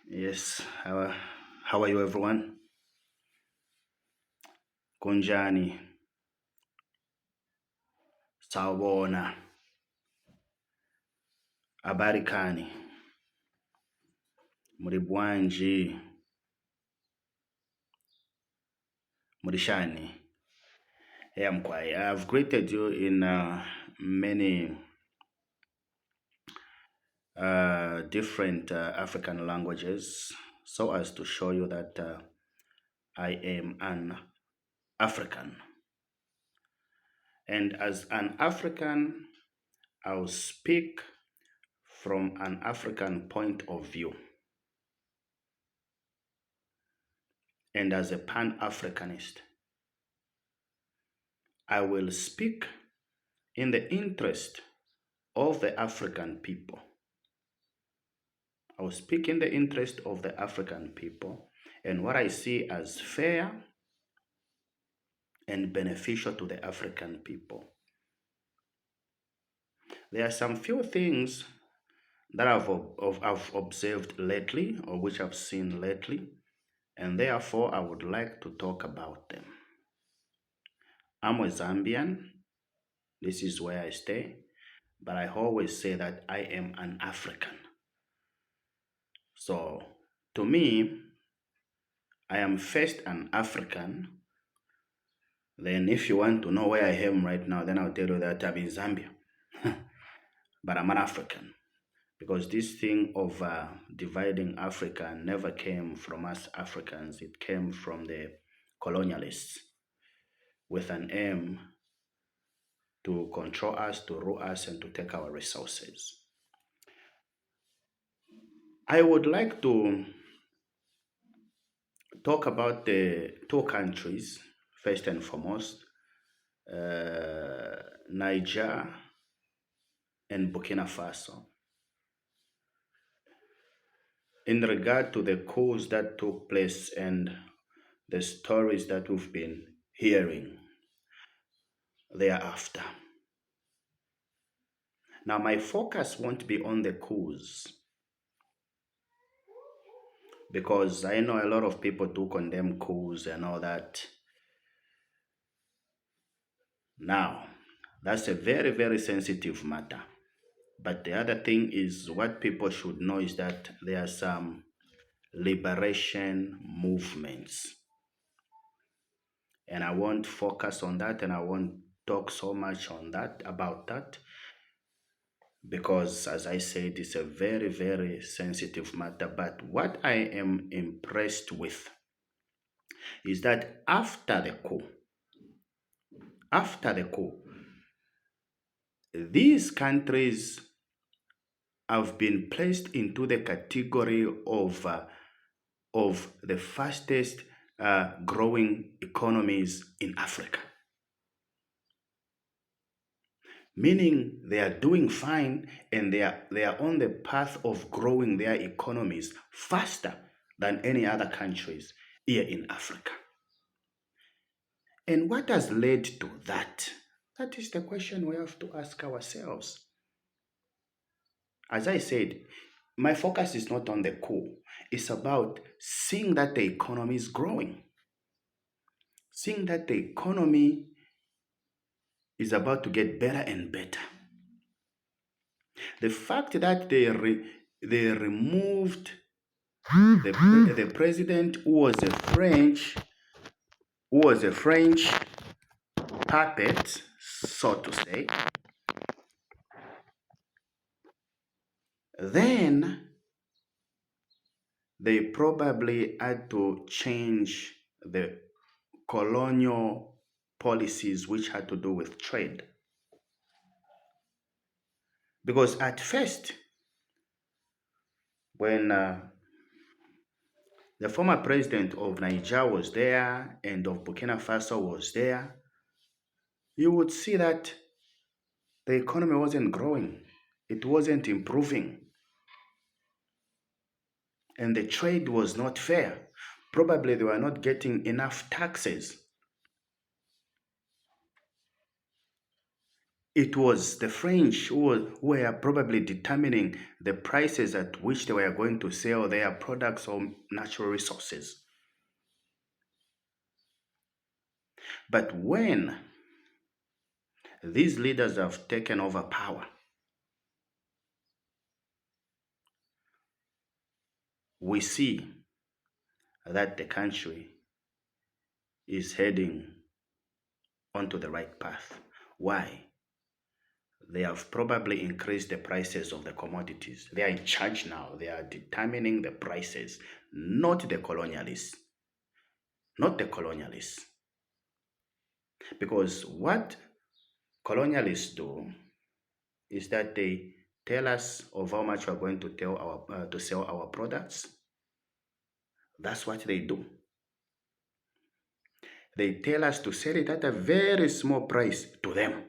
Yes, how are you everyone? Kunjani, sawubona, abarikani, muribwanji, murishani. Hey, I'm quiet. I've greeted you in many different African languages so as to show you that I am an African. And as an African, I'll speak from an African point of view. And as a Pan-Africanist, I will speak in the interest of the African people. I will speak in the interest of the African people and what I see as fair and beneficial to the African people. There are some few things that I've observed lately or which I've seen lately, and therefore I would like to talk about them. I'm a Zambian. This is where I stay, but I always say that I am an African. So to me, I am first an African. Then if you want to know where I am right now, then I'll tell you that I'm in Zambia. But I'm an African. Because this thing of dividing Africa never came from us Africans. It came from the colonialists with an aim to control us, to rule us, and to take our resources. I would like to talk about the two countries, first and foremost, Niger and Burkina Faso. In regard to the coups that took place and the stories that we've been hearing thereafter. Now, my focus won't be on the coups because I know a lot of people do condemn coups and all that. Now, that's a very, very sensitive matter. But the other thing is what people should know is that there are some liberation movements. And I won't focus on that and I won't talk so much on that about that because as I said, it's a very, very sensitive matter. But what I am impressed with is that after the coup, these countries have been placed into the category of the fastest growing economies in Africa. Meaning they are doing fine and they are on the path of growing their economies faster than any other countries here in Africa. And what has led to that? That is the question we have to ask ourselves. As I said, my focus is not on the coup. It's about seeing that the economy is growing. Seeing that the economy is about to get better and better. The fact that they removed the president who was a French puppet, so to say, then they probably had to change the colonial policies which had to do with trade. Because at first, when the former president of Niger was there and of Burkina Faso was there, you would see that the economy wasn't growing, it wasn't improving, and the trade was not fair. Probably they were not getting enough taxes. It was the French who were probably determining the prices at which they were going to sell their products or natural resources. But when these leaders have taken over power, we see that the country is heading onto the right path. Why? They have probably increased the prices of the commodities. They are in charge now. They are determining the prices, not the colonialists. Not the colonialists. Because what colonialists do is that they tell us of how much we're going to to sell our products. That's what they do. They tell us to sell it at a very small price to them.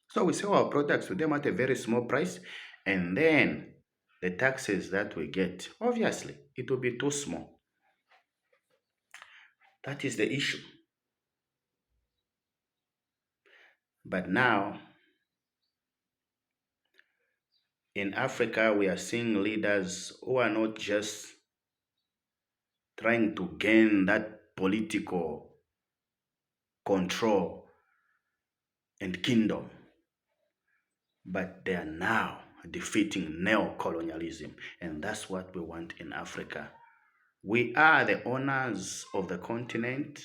So we sell our products to them at a very small price, and then the taxes that we get, obviously, it will be too small. That is the issue. But now, in Africa, we are seeing leaders who are not just trying to gain that political control and kingdom, but they are now defeating neo-colonialism, and that's what we want in Africa. We are the owners of the continent,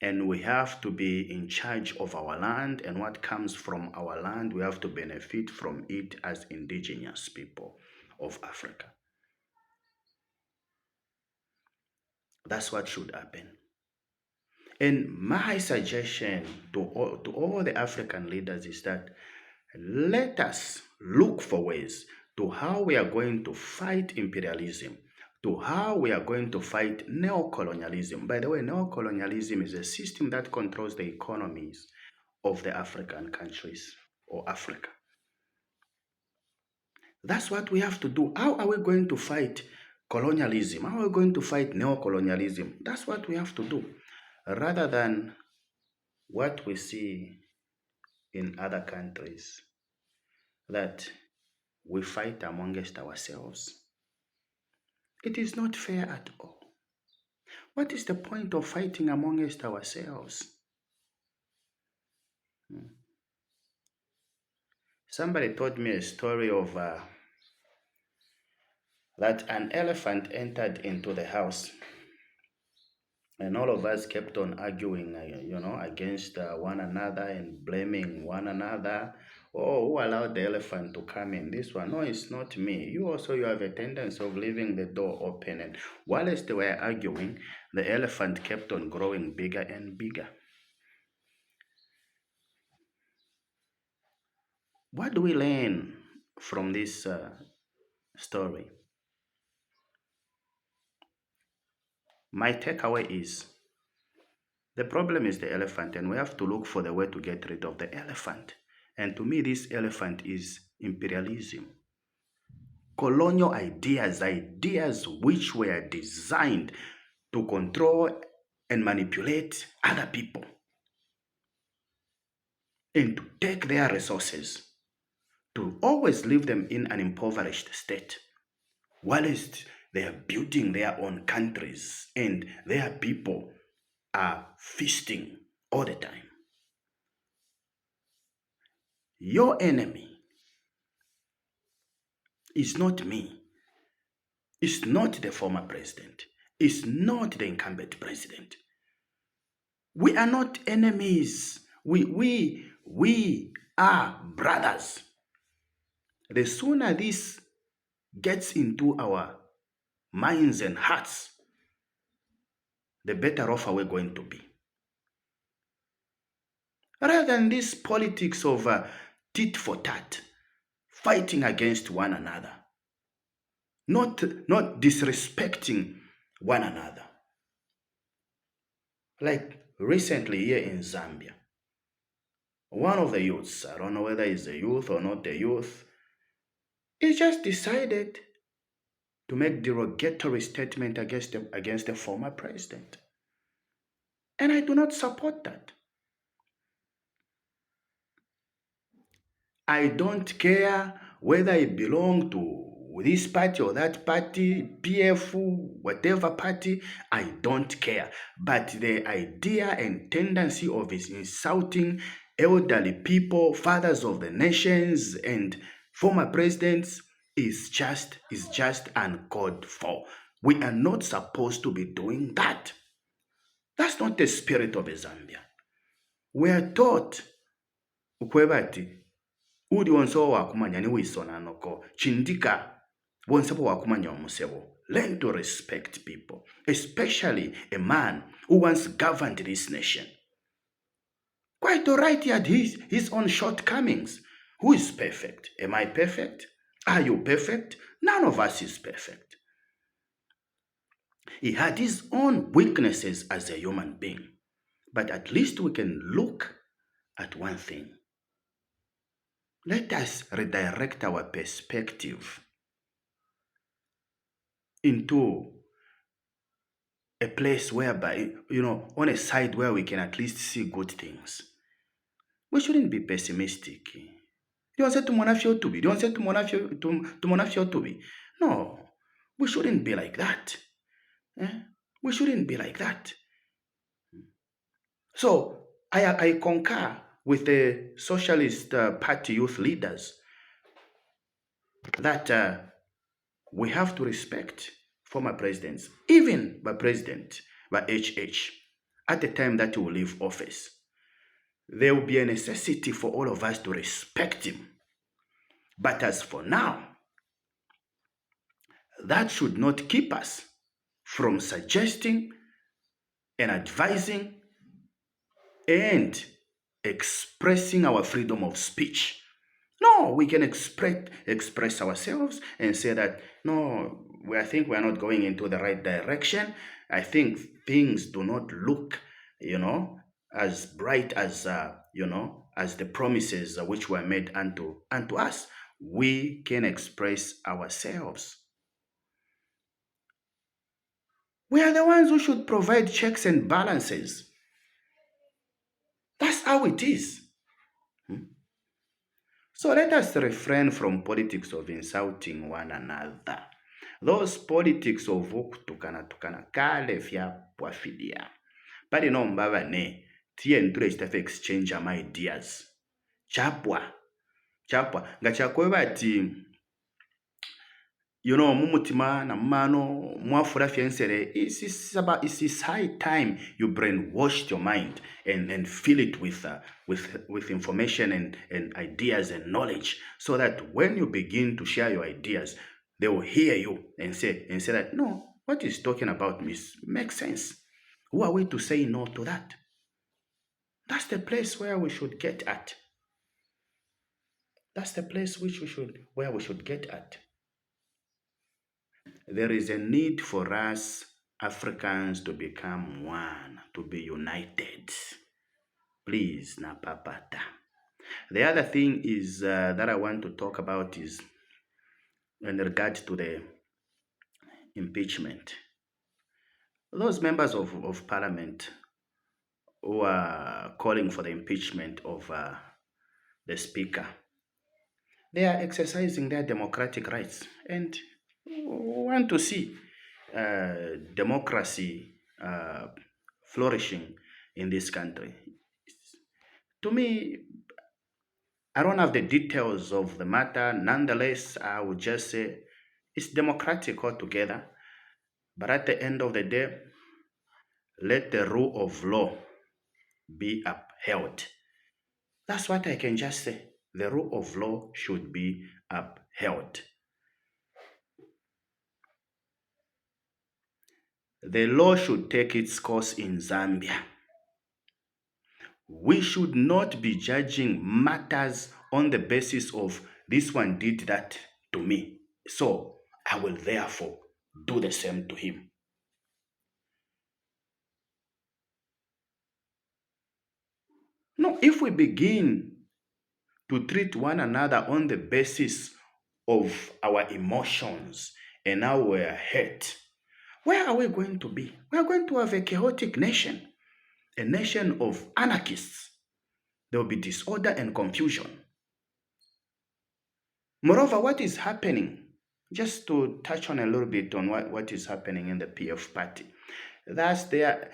and we have to be in charge of our land, and what comes from our land, we have to benefit from it as indigenous people of Africa. That's what should happen. And my suggestion to all the African leaders is that let us look for ways to how we are going to fight imperialism, to how we are going to fight neo-colonialism. By the way, neo-colonialism is a system that controls the economies of the African countries or Africa. That's what we have to do. How are we going to fight colonialism? How are we going to fight neo-colonialism? That's what we have to do, rather than what we see in other countries, that we fight amongst ourselves. It is not fair at all. What is the point of fighting amongst ourselves? Somebody told me a story of that an elephant entered into the house, and all of us kept on arguing, against one another and blaming one another. Oh, who allowed the elephant to come in? This one, no, it's not me. You have a tendency of leaving the door open. And whilst they were arguing, the elephant kept on growing bigger and bigger. What do we learn from this story? My takeaway is the problem is the elephant, and we have to look for the way to get rid of the elephant. And to me, this elephant is imperialism. Colonial ideas which were designed to control and manipulate other people and to take their resources, to always leave them in an impoverished state, whilst they are building their own countries and their people are feasting all the time. Your enemy is not me. It's not the former president. It's not the incumbent president. We are not enemies. We are brothers. The sooner this gets into our minds and hearts, the better off are we going to be. Rather than this politics of tit for tat, fighting against one another, not disrespecting one another. Like recently here in Zambia, one of the youths, I don't know whether it's a youth or not a youth, he just decided to make derogatory statement against the former president. And I do not support that. I don't care whether I belong to this party or that party, PF, whatever party, I don't care. But the idea and tendency of is insulting elderly people, fathers of the nations, and former presidents is just uncalled for. We are not supposed to be doing that. That's not the spirit of a Zambian. We are taught ukwebati uli wonso wakumanya ni wisonanoko chindika wonsepo wakumanya omusebo. Learn to respect people, especially a man who once governed this nation. Quite all right, he had his own shortcomings. Who is perfect? Am I perfect? Are you perfect? None of us is perfect. He had his own weaknesses as a human being. But at least we can look at one thing. Let us redirect our perspective into a place whereby, on a side where we can at least see good things. We shouldn't be pessimistic. Don't say tumonafyo Don't say tumonafyo. No, we shouldn't be like that. We shouldn't be like that. So I concur with the Socialist Party youth leaders that we have to respect former presidents, even by HH, at the time that he will leave office. There will be a necessity for all of us to respect him. But as for now, that should not keep us from suggesting and advising and expressing our freedom of speech. No, we can express ourselves and say that, no, I think we are not going into the right direction. I think things do not look, as bright as, as the promises which were made unto us. We can express ourselves. We are the ones who should provide checks and balances. That's how it is. So let us refrain from politics of insulting one another. Those politics of okutukana kale vyapwafilia. Pali no mbavane, tiye ntule chitafe exchange ama ideas. Chapwa. Nga chakwe bati, mumutima na mmano mwafura fiensere. It's high time you brainwashed your mind and fill it with information and ideas and knowledge, so that when you begin to share your ideas, they will hear you and say that, no, what he's talking about makes sense. Who are we to say no to that? That's the place where we should get at. That's the place where we should get at. There is a need for us Africans to become one, to be united. Please, napapata. The other thing is that I want to talk about is in regard to the impeachment. Those members of parliament who are calling for the impeachment of the speaker, they are exercising their democratic rights, and we want to see democracy flourishing in this country. To me, I don't have the details of the matter. Nonetheless, I would just say it's democratic altogether. But at the end of the day, let the rule of law be upheld. That's what I can just say. The rule of law should be upheld. The law should take its course in Zambia. We should not be judging matters on the basis of this one did that to me, so I will therefore do the same to him. No, if we begin to treat one another on the basis of our emotions and how we're hurt, where are we going to be? We are going to have a chaotic nation, a nation of anarchists. There will be disorder and confusion. Moreover, what is happening, just to touch on a little bit on what is happening in the PF party, that's their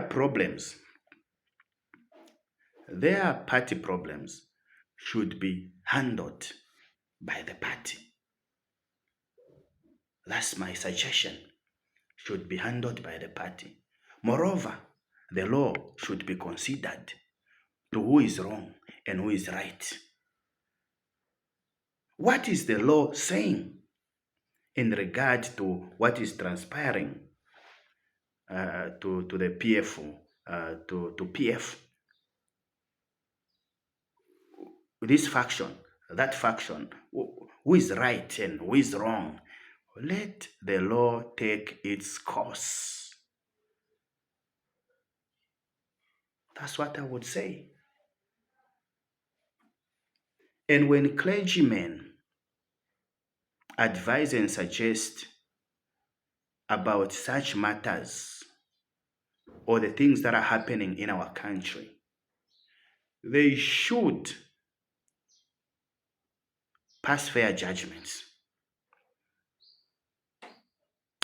problems, their party problems should be handled by the party. That's my suggestion. Should be handled by the party. Moreover, the law should be considered to who is wrong and who is right. What is the law saying in regard to what is transpiring to the PF, to PF? This faction, that faction, who is right and who is wrong? Let the law take its course. That's what I would say. And when clergymen advise and suggest about such matters or the things that are happening in our country, they should pass fair judgments.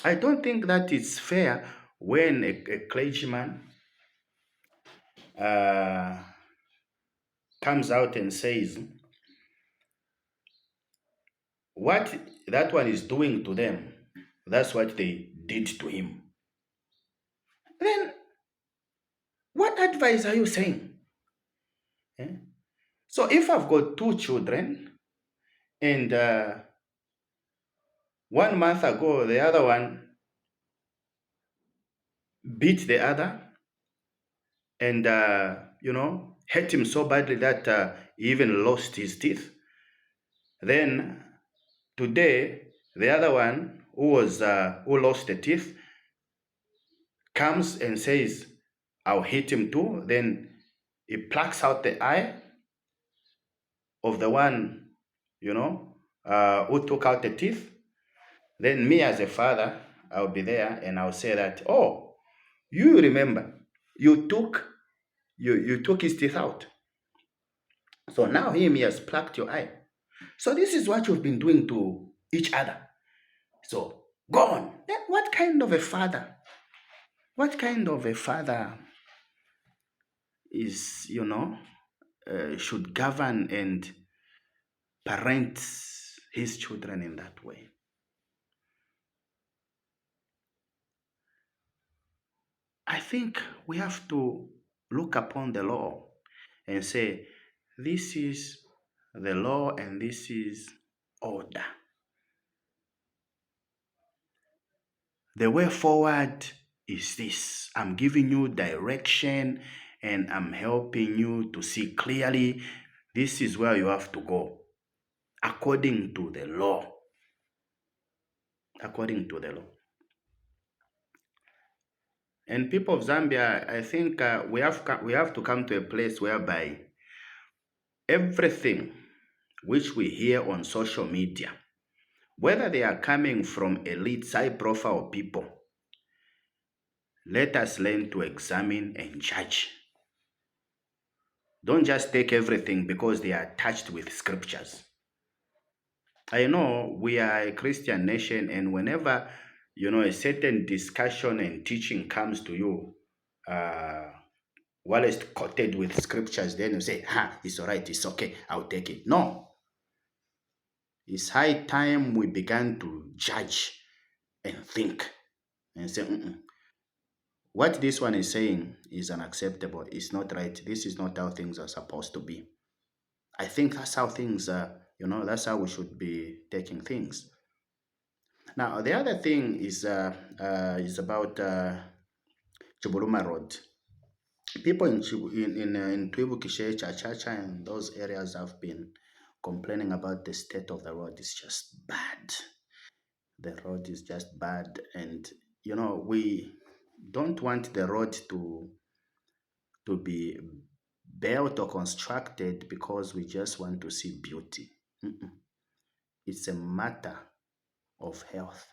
I don't think that it's fair when a clergyman comes out and says what that one is doing to them, that's what they did to him. Then what advice are you saying? Eh? So if I've got two children and 1 month ago the other one beat the other and hurt him so badly that he even lost his teeth, then today the other one who lost the teeth comes and says, I'll hit him too. Then he plucks out the eye of the one, who took out the teeth. Then me as a father, I'll be there and I'll say that, oh, you remember, you took his teeth out. So now he has plucked your eye. So this is what you've been doing to each other. So go on. Then what kind of a father? What kind of a father is, should govern and parent his children in that way? I think we have to look upon the law and say, this is the law and this is order. The way forward is this. I'm giving you direction and I'm helping you to see clearly. This is where you have to go according to the law. According to the law. And people of Zambia, I think we have to come to a place whereby everything which we hear on social media, whether they are coming from elite, high-profile people, let us learn to examine and judge. Don't just take everything because they are attached with scriptures. I know we are a Christian nation, and whenever a certain discussion and teaching comes to you, while it's quoted with scriptures, then you say, it's all right, it's okay, I'll take it. No. It's high time we began to judge and think and say, what this one is saying is unacceptable. It's not right. This is not how things are supposed to be. I think that's how things are, that's how we should be taking things. Now, the other thing is about Chibuluma Road. People in Twibu, Kishe, Chachacha, and those areas have been complaining about the state of the road. It's just bad. The road is just bad, and we don't want the road to be built or constructed because we just want to see beauty. It's a matter of health.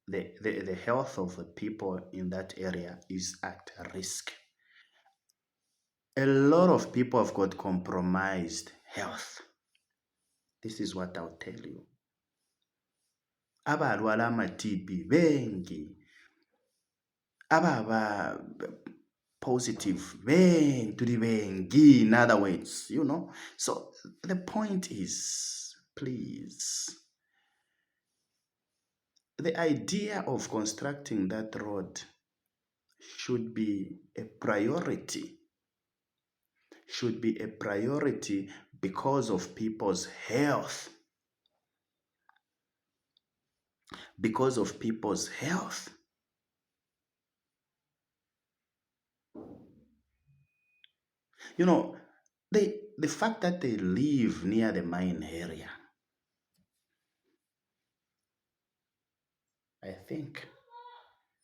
The health of the people in that area is at risk. A lot of people have got compromised health. This is what I'll tell you. Abalwala ama-TB bengi, ababa positive tuli bengi, in other words, So the point is, please, the idea of constructing that road should be a priority, because of people's health. Because of people's health. The fact that they live near the mine area, I think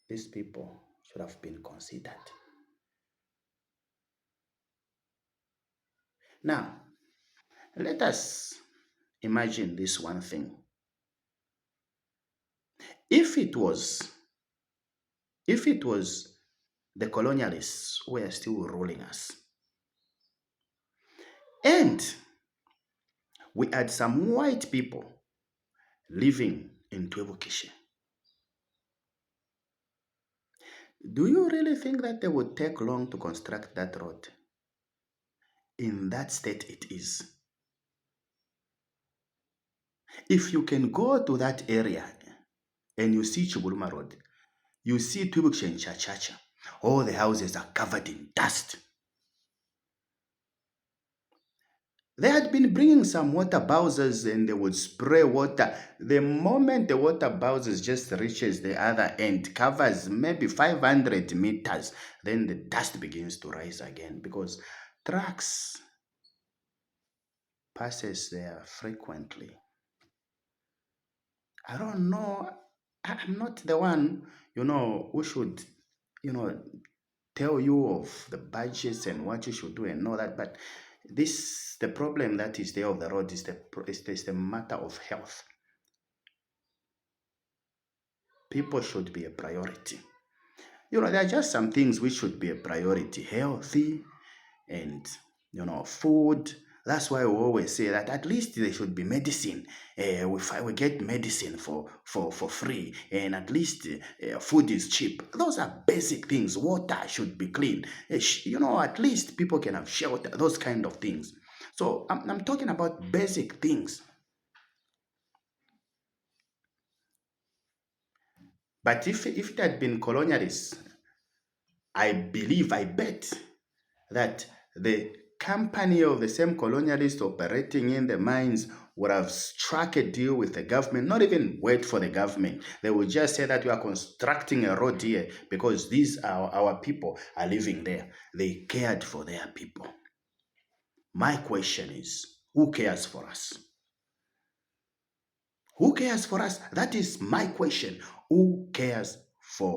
these people should have been considered. Now, let us imagine this one thing. If it was the colonialists who were still ruling us, and we had some white people living in Twebukishe, do you really think that they would take long to construct that road? In that state it is. If you can go to that area and you see Chibuluma Road, you see Twebukishe and Chachacha, all the houses are covered in dust. They had been bringing some water bowsers and they would spray water. The moment the water bowsers just reaches the other end, covers maybe 500 meters, then the dust begins to rise again because trucks passes there frequently. I don't know. I'm not the one, who should, tell you of the budgets and what you should do and all that. But the problem that is there of the road is the matter of health. People should be a priority. There are just some things which should be a priority. Healthy and, food. That's why we always say that at least there should be medicine. We get medicine for free, and at least food is cheap. Those are basic things. Water should be clean. At least people can have shelter. Those kind of things. So I'm talking about basic things. But if it had been colonialists, I bet that the company of the same colonialists operating in the mines would have struck a deal with the government, not even wait for the government. They would just say that we are constructing a road here because these are our people are living there. They cared for their people. My question is, who cares for us? Who cares for us? That is my question. Who cares for